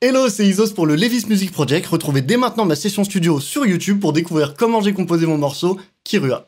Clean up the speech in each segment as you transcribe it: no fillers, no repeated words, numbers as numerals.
Hello, c'est Isos pour le Levis Music Project. Retrouvez dès maintenant ma session studio sur YouTube pour découvrir comment j'ai composé mon morceau, Kirua.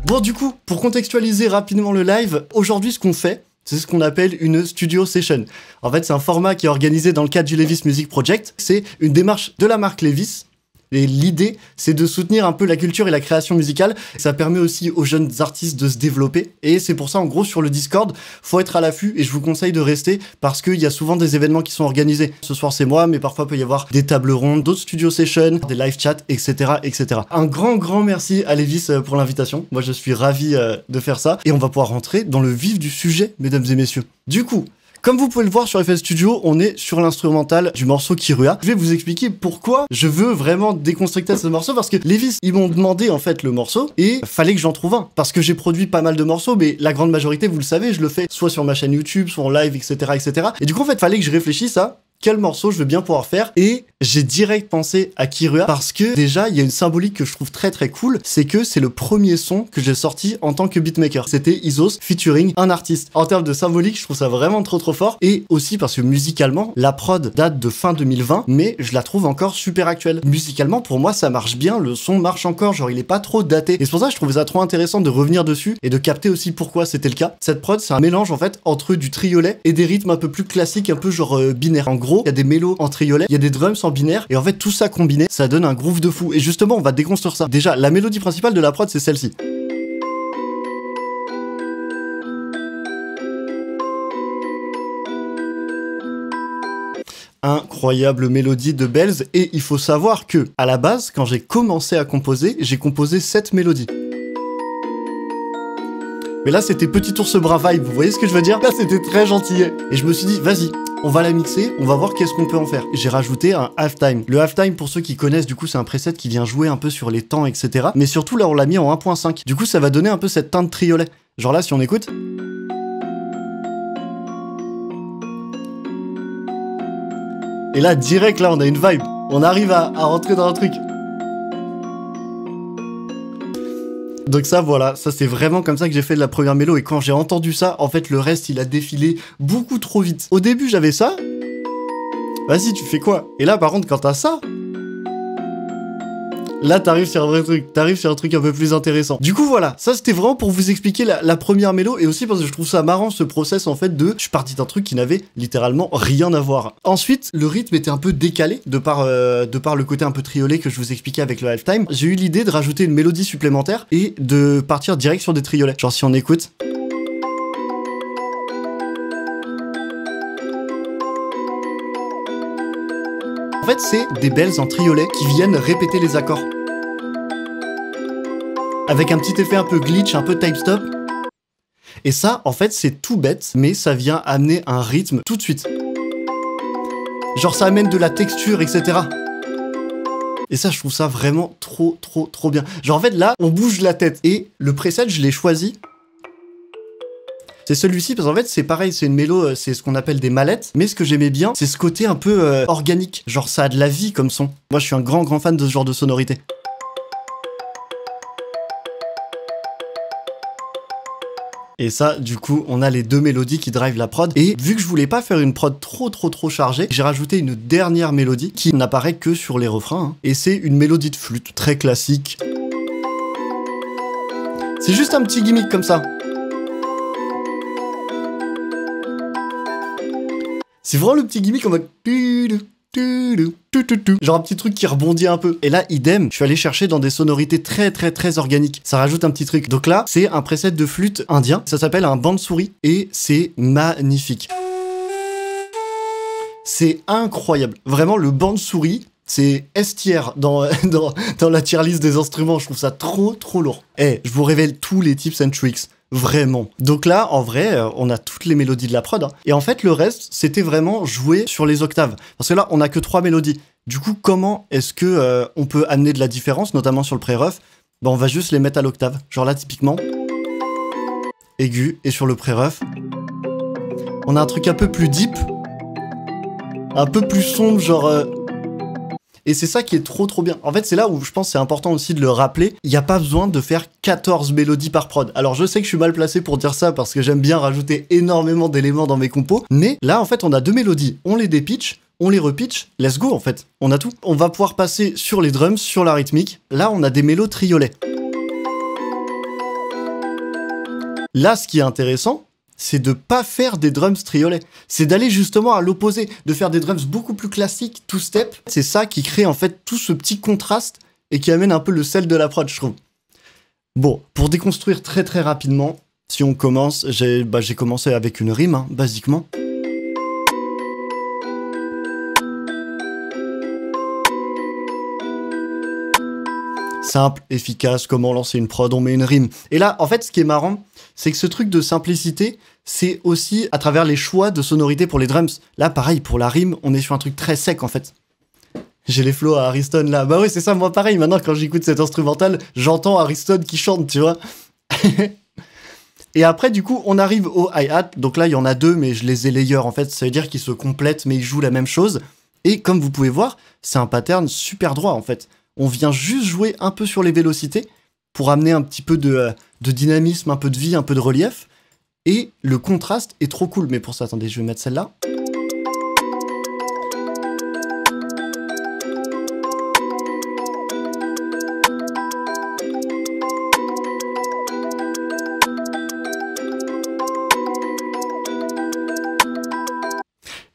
Bon, du coup, pour contextualiser rapidement le live, aujourd'hui ce qu'on fait, c'est ce qu'on appelle une studio session. En fait, c'est un format qui est organisé dans le cadre du Levis Music Project. C'est une démarche de la marque Levis. Et l'idée, c'est de soutenir un peu la culture et la création musicale. Ça permet aussi aux jeunes artistes de se développer. Et c'est pour ça, en gros, sur le Discord, faut être à l'affût. Et je vous conseille de rester parce qu'il y a souvent des événements qui sont organisés. Ce soir, c'est moi, mais parfois, il peut y avoir des tables rondes, d'autres studio sessions, des live chats, etc., etc. Un grand merci à Levis pour l'invitation. Moi, je suis ravi de faire ça. Et on va pouvoir rentrer dans le vif du sujet, mesdames et messieurs. Du coup, comme vous pouvez le voir sur FL Studio, on est sur l'instrumental du morceau Kirua. Je vais vous expliquer pourquoi je veux vraiment déconstructer ce morceau, parce que Levis, ils m'ont demandé en fait le morceau et fallait que j'en trouve un. Parce que j'ai produit pas mal de morceaux, mais la grande majorité, vous le savez, je le fais soit sur ma chaîne YouTube, soit en live, etc., etc. Et du coup, en fait, fallait que je réfléchisse à quel morceau je veux bien pouvoir faire, et j'ai direct pensé à Kirua parce que déjà il y a une symbolique que je trouve très cool, c'est que c'est le premier son que j'ai sorti en tant que beatmaker. C'était Isos featuring un artiste. En termes de symbolique, je trouve ça vraiment trop fort, et aussi parce que musicalement la prod date de fin 2020, mais je la trouve encore super actuelle. Musicalement, pour moi, ça marche bien, le son marche encore, genre il est pas trop daté, et c'est pour ça que je trouvais ça trop intéressant de revenir dessus et de capter aussi pourquoi c'était le cas. Cette prod, c'est un mélange en fait entre du triolet et des rythmes un peu plus classiques, un peu genre binaire. En gros, il y a des mélos en triolet, il y a des drums en binaire, et en fait tout ça combiné, ça donne un groove de fou. Et justement, on va déconstruire ça. Déjà, la mélodie principale de la prod, c'est celle-ci. Incroyable mélodie de Bells, et il faut savoir que, à la base, quand j'ai commencé à composer, j'ai composé 7 mélodies. Mais là, c'était Petit Ours Brun vibe, vous voyez ce que je veux dire? Là, c'était très gentil. Et je me suis dit, vas-y, on va la mixer, on va voir qu'est-ce qu'on peut en faire. J'ai rajouté un halftime. Le halftime, pour ceux qui connaissent, du coup, c'est un preset qui vient jouer un peu sur les temps, etc. Mais surtout, là, on l'a mis en 1.5. Du coup, ça va donner un peu cette teinte triolet. Genre là, si on écoute... Et là, direct, là, on a une vibe. On arrive à rentrer dans un truc. Donc ça, voilà, ça c'est vraiment comme ça que j'ai fait de la première mélo, et quand j'ai entendu ça, en fait, le reste, il a défilé beaucoup trop vite. Au début, j'avais ça. Vas-y, tu fais quoi? Et là, par contre, quand t'as ça... Là, t'arrives sur un vrai truc, t'arrives sur un truc un peu plus intéressant. Du coup, voilà, ça c'était vraiment pour vous expliquer la première mélo, et aussi parce que je trouve ça marrant ce process en fait de... Je suis parti d'un truc qui n'avait littéralement rien à voir. Ensuite, le rythme était un peu décalé de par le côté un peu triolet que je vous expliquais avec le halftime. J'ai eu l'idée de rajouter une mélodie supplémentaire et de partir direct sur des triolets. Genre si on écoute... En fait, c'est des bells en triolet qui viennent répéter les accords. Avec un petit effet un peu glitch, un peu type stop. Et ça, en fait, c'est tout bête, mais ça vient amener un rythme tout de suite. Genre, ça amène de la texture, etc. Et ça, je trouve ça vraiment trop bien. Genre, en fait, là, on bouge la tête. Et le preset, je l'ai choisi. C'est celui-ci parce qu'en fait c'est pareil, c'est une mélo, c'est ce qu'on appelle des mallettes, mais ce que j'aimais bien, c'est ce côté un peu organique, genre ça a de la vie comme son. Moi je suis un grand fan de ce genre de sonorité. Et ça, du coup, on a les deux mélodies qui drivent la prod. Et vu que je voulais pas faire une prod trop chargée, j'ai rajouté une dernière mélodie qui n'apparaît que sur les refrains, hein. Et c'est une mélodie de flûte, très classique. C'est juste un petit gimmick comme ça. C'est vraiment le petit gimmick en mode... Genre un petit truc qui rebondit un peu. Et là, idem, je suis allé chercher dans des sonorités très organiques. Ça rajoute un petit truc. Donc là, c'est un preset de flûte indien. Ça s'appelle un bande-souris. Et c'est magnifique. C'est incroyable. Vraiment, le bande-souris... C'est S-tier dans la tier list des instruments. Je trouve ça trop lourd. Eh, je vous révèle tous les tips and tricks. Vraiment. Donc là, en vrai, on a toutes les mélodies de la prod. Hein. Et en fait, le reste, c'était vraiment jouer sur les octaves. Parce que là, on a que 3 mélodies. Du coup, comment est-ce que on peut amener de la différence, notamment sur le pré-ref? Ben, on va juste les mettre à l'octave. Genre là, typiquement, aigu. Et sur le pré-ref, on a un truc un peu plus deep. Un peu plus sombre, genre... Et c'est ça qui est trop bien. En fait, c'est là où je pense que c'est important aussi de le rappeler. Il n'y a pas besoin de faire 14 mélodies par prod. Alors je sais que je suis mal placé pour dire ça parce que j'aime bien rajouter énormément d'éléments dans mes compos. Mais là, en fait, on a 2 mélodies. On les dépitch, on les repitch. Let's go, en fait. On a tout. On va pouvoir passer sur les drums, sur la rythmique. Là, on a des mélos triolets. Là, ce qui est intéressant, c'est de pas faire des drums triolets. C'est d'aller justement à l'opposé, de faire des drums beaucoup plus classiques, two-step. C'est ça qui crée en fait tout ce petit contraste et qui amène un peu le sel de la prod, je trouve. Bon, pour déconstruire très rapidement, si on commence, j'ai commencé avec une rime, hein, basiquement. Simple, efficace, comment lancer une prod, on met une rime. Et là, en fait, ce qui est marrant, c'est que ce truc de simplicité, c'est aussi à travers les choix de sonorité pour les drums. Là, pareil, pour la rime, on est sur un truc très sec, en fait. J'ai les flows à Ariston, là. Bah oui, c'est ça, moi, pareil. Maintenant, quand j'écoute cet instrumental, j'entends Ariston qui chante, tu vois. Et après, du coup, on arrive au hi-hat. Donc là, il y en a 2, mais je les ai layer, en fait. Ça veut dire qu'ils se complètent, mais ils jouent la même chose. Et comme vous pouvez voir, c'est un pattern super droit, en fait. On vient juste jouer un peu sur les vélocités pour amener un petit peu de dynamisme, un peu de vie, un peu de relief. Et le contraste est trop cool. Mais pour ça, attendez, je vais mettre celle-là.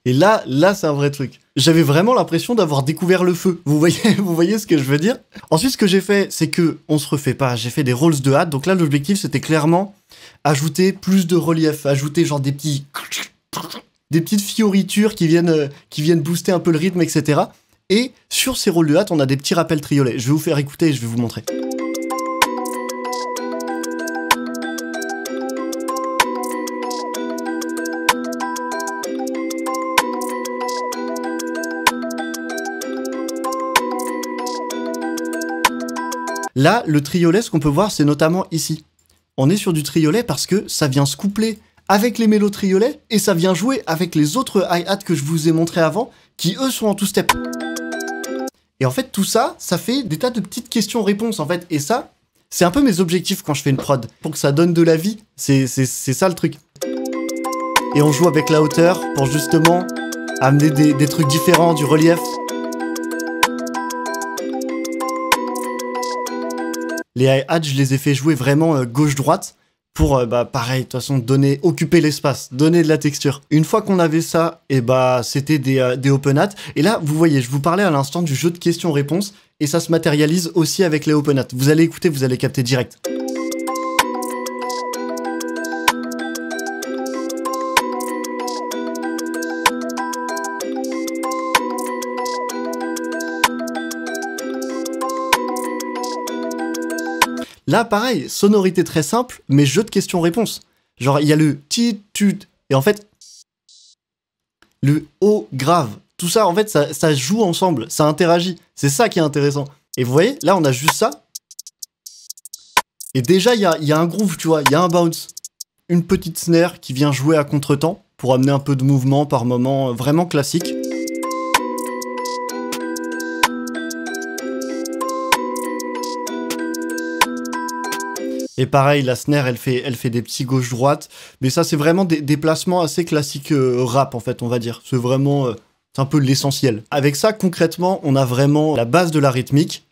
Et là c'est un vrai truc. J'avais vraiment l'impression d'avoir découvert le feu. Vous voyez ce que je veux dire? Ensuite, ce que j'ai fait, c'est que on se refait pas. J'ai fait des rolls de hat. Donc là, l'objectif, c'était clairement ajouter plus de relief, ajouter genre des petites fioritures qui viennent booster un peu le rythme, etc. Et sur ces rolls de hat, on a des petits rappels triolets. Je vais vous faire écouter et je vais vous montrer. Là, le triolet, ce qu'on peut voir, c'est notamment ici. On est sur du triolet parce que ça vient se coupler avec les mélos triolets et ça vient jouer avec les autres hi-hats que je vous ai montré avant, qui eux sont en two-step. Et en fait, tout ça, ça fait des tas de petites questions-réponses, en fait. Et ça, c'est un peu mes objectifs quand je fais une prod. Pour que ça donne de la vie, c'est ça le truc. Et on joue avec la hauteur pour justement amener des trucs différents, du relief. Les hi-hats, je les ai fait jouer vraiment gauche-droite pour, pareil, de toute façon, occuper l'espace, donner de la texture. Une fois qu'on avait ça, et c'était des open hats. Et là, vous voyez, je vous parlais à l'instant du jeu de questions-réponses, et ça se matérialise aussi avec les open hats. Vous allez écouter, vous allez capter direct. Là, pareil, sonorité très simple, mais jeu de questions-réponses. Genre, il y a le ti-tut, et en fait, le haut grave. Tout ça, en fait, ça joue ensemble, ça interagit. C'est ça qui est intéressant. Et vous voyez, là, on a juste ça. Et déjà, il y a un groove, tu vois, il y a un bounce. Une petite snare qui vient jouer à contre-temps pour amener un peu de mouvement par moment, vraiment classique. Et pareil, la snare, elle fait des petits gauche-droite. Mais ça, c'est vraiment des placements assez classiques rap, en fait, on va dire. C'est vraiment... c'est un peu l'essentiel. Avec ça, concrètement, on a vraiment la base de la rythmique.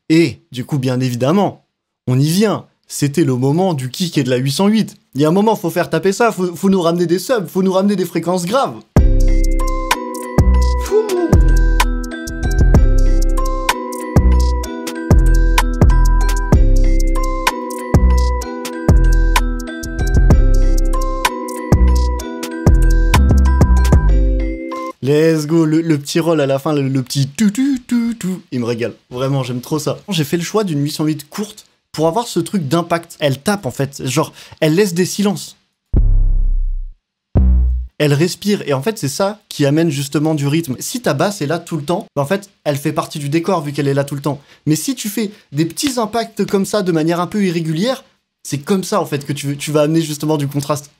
Et, du coup, bien évidemment, on y vient. C'était le moment du kick et de la 808. Il y a un moment, faut faire taper ça. Faut nous ramener des subs. Faut nous ramener des fréquences graves. Let's go, le petit roll à la fin, le petit tout, il me régale. Vraiment, j'aime trop ça. J'ai fait le choix d'une 808 courte pour avoir ce truc d'impact. Elle tape en fait, genre, elle laisse des silences. Elle respire, et en fait, c'est ça qui amène justement du rythme. Si ta basse est là tout le temps, en fait, elle fait partie du décor vu qu'elle est là tout le temps. Mais si tu fais des petits impacts comme ça de manière un peu irrégulière, c'est comme ça en fait que tu vas amener justement du contraste.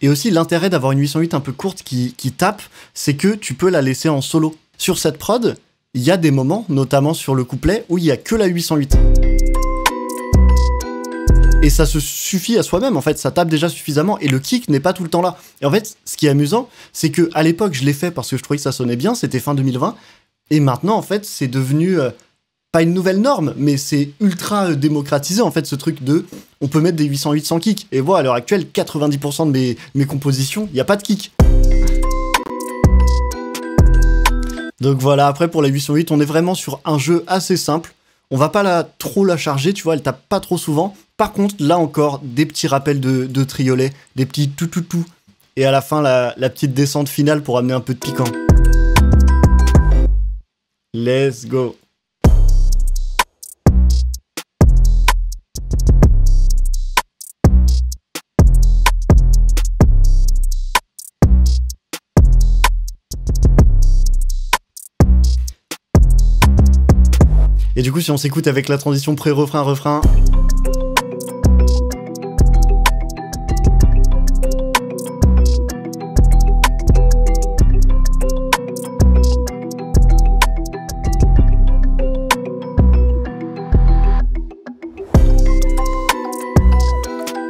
Et aussi, l'intérêt d'avoir une 808 un peu courte qui tape, c'est que tu peux la laisser en solo. Sur cette prod, il y a des moments, notamment sur le couplet, où il y a que la 808. Et ça se suffit à soi-même, en fait, ça tape déjà suffisamment, et le kick n'est pas tout le temps là. Et en fait, ce qui est amusant, c'est que à l'époque, je l'ai fait parce que je trouvais que ça sonnait bien, c'était fin 2020, et maintenant, en fait, c'est devenu, pas une nouvelle norme, mais c'est ultra démocratisé, en fait, ce truc de, on peut mettre des 808 sans kick. Et voilà, à l'heure actuelle, 90% de mes compositions, il n'y a pas de kick. Donc voilà, après, pour la 808, on est vraiment sur un jeu assez simple. On va pas trop la charger, tu vois, elle tape pas trop souvent. Par contre, là encore, des petits rappels de triolet, des petits tout. Et à la fin, la petite descente finale pour amener un peu de piquant. Let's go. Et du coup, si on s'écoute avec la transition pré-refrain-refrain...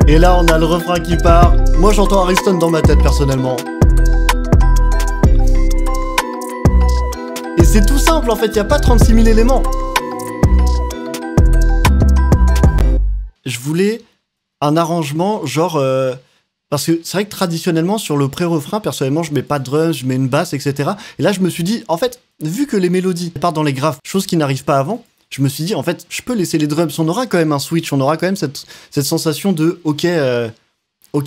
Et là, on a le refrain qui part. Moi, j'entends Ariston dans ma tête, personnellement. Et c'est tout simple, en fait, il n'y a pas 36 000 éléments. Je voulais un arrangement, genre... parce que c'est vrai que traditionnellement, sur le pré-refrain, personnellement, je mets pas de drums, je mets une basse, etc. Et là, je me suis dit, en fait, vu que les mélodies partent dans les graves, chose qui n'arrive pas avant, je me suis dit, en fait, je peux laisser les drums, on aura quand même un switch, on aura quand même cette sensation de, ok,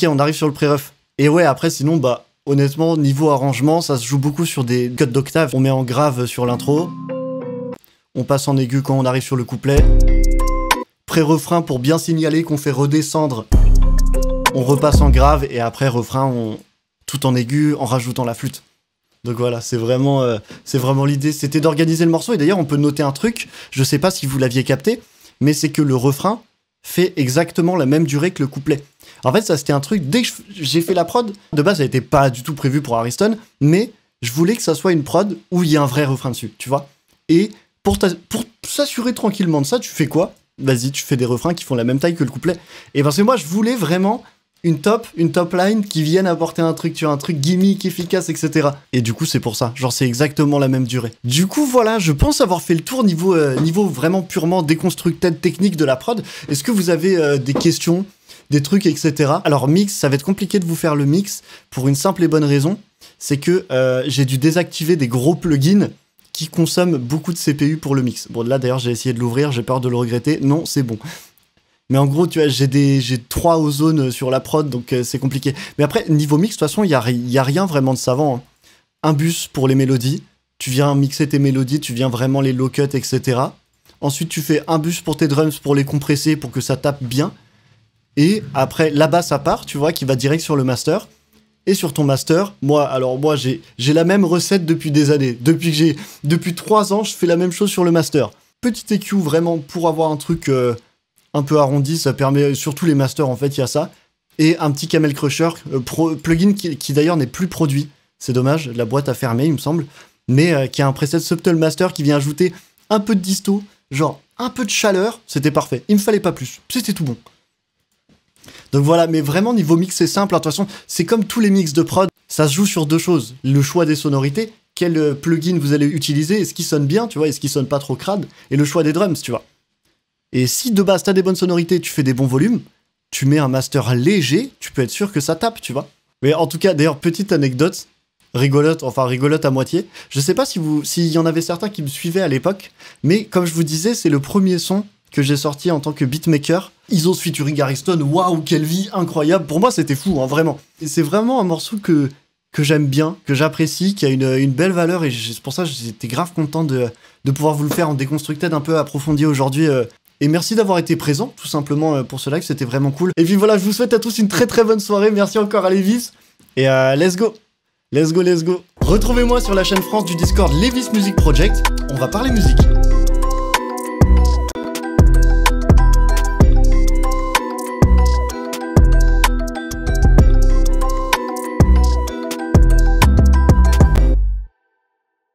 on arrive sur le pré-ref. Et ouais, après, sinon, bah, honnêtement, niveau arrangement, ça se joue beaucoup sur des codes d'octave. On met en grave sur l'intro, on passe en aigu quand on arrive sur le couplet, pré-refrain pour bien signaler qu'on fait redescendre, on repasse en grave, et après, refrain, tout en aigu, en rajoutant la flûte. Donc voilà, c'est vraiment l'idée, c'était d'organiser le morceau. Et d'ailleurs, on peut noter un truc, je sais pas si vous l'aviez capté, mais c'est que le refrain fait exactement la même durée que le couplet. En fait, ça c'était un truc, dès que j'ai fait la prod, de base, ça n'était pas du tout prévu pour Ariston, mais je voulais que ça soit une prod où il y a un vrai refrain dessus, tu vois. Et pour s'assurer tranquillement de ça, tu fais quoi? Vas-y, tu fais des refrains qui font la même taille que le couplet. Et parce que moi, je voulais vraiment... une top line qui vienne apporter un truc, tu vois, un truc gimmick, efficace, etc. Et du coup, c'est pour ça. Genre, c'est exactement la même durée. Du coup, voilà, je pense avoir fait le tour niveau vraiment purement déconstructed technique de la prod. Est-ce que vous avez des questions, des trucs, etc. Alors, mix, ça va être compliqué de vous faire le mix pour une simple et bonne raison. C'est que j'ai dû désactiver des gros plugins qui consomment beaucoup de CPU pour le mix. Bon, là, d'ailleurs, j'ai essayé de l'ouvrir, j'ai peur de le regretter. Non, c'est bon. Mais en gros, tu vois, j'ai 3 ozones sur la prod, donc c'est compliqué. Mais après, niveau mix, de toute façon, il y a rien vraiment de savant. Hein. Un bus pour les mélodies. Tu viens mixer tes mélodies, tu viens vraiment les low cut, etc. Ensuite, tu fais un bus pour tes drums pour les compresser, pour que ça tape bien. Et après, la basse à part, tu vois, qui va direct sur le master. Et sur ton master, moi, j'ai la même recette depuis des années. Depuis 3 ans, je fais la même chose sur le master. Petit EQ, vraiment, pour avoir un truc... un peu arrondi, ça permet, surtout les masters en fait, il y a ça, et un petit Camel Crusher, plugin qui d'ailleurs n'est plus produit, c'est dommage, la boîte a fermé il me semble, mais qui a un preset Subtle Master qui vient ajouter un peu de disto, genre un peu de chaleur, c'était parfait, il me fallait pas plus, c'était tout bon. Donc voilà, mais vraiment niveau mix c'est simple, de toute façon c'est comme tous les mix de prod, ça se joue sur 2 choses, le choix des sonorités, quel plugin vous allez utiliser, est-ce qu'il sonne bien, tu vois, est-ce qu'il sonne pas trop crade, et le choix des drums, tu vois. Et si de base t'as des bonnes sonorités, tu fais des bons volumes, tu mets un master léger, tu peux être sûr que ça tape, tu vois. Mais en tout cas, d'ailleurs, petite anecdote, rigolote à moitié. Je sais pas s'il y en avait certains qui me suivaient à l'époque, mais comme je vous disais, c'est le premier son que j'ai sorti en tant que beatmaker. Isos featuring Ariston, waouh, quelle vie incroyable. Pour moi, c'était fou, hein, vraiment. Et c'est vraiment un morceau que j'aime bien, que j'apprécie, qui a une belle valeur, et c'est pour ça que j'étais grave content de pouvoir vous le faire en déconstructed un peu approfondi aujourd'hui. Et merci d'avoir été présent, tout simplement, pour ce live, c'était vraiment cool. Et puis voilà, je vous souhaite à tous une très très bonne soirée, merci encore à Lévis, et let's go. Let's go. Retrouvez-moi sur la chaîne France du Discord Lévis Music Project, on va parler musique.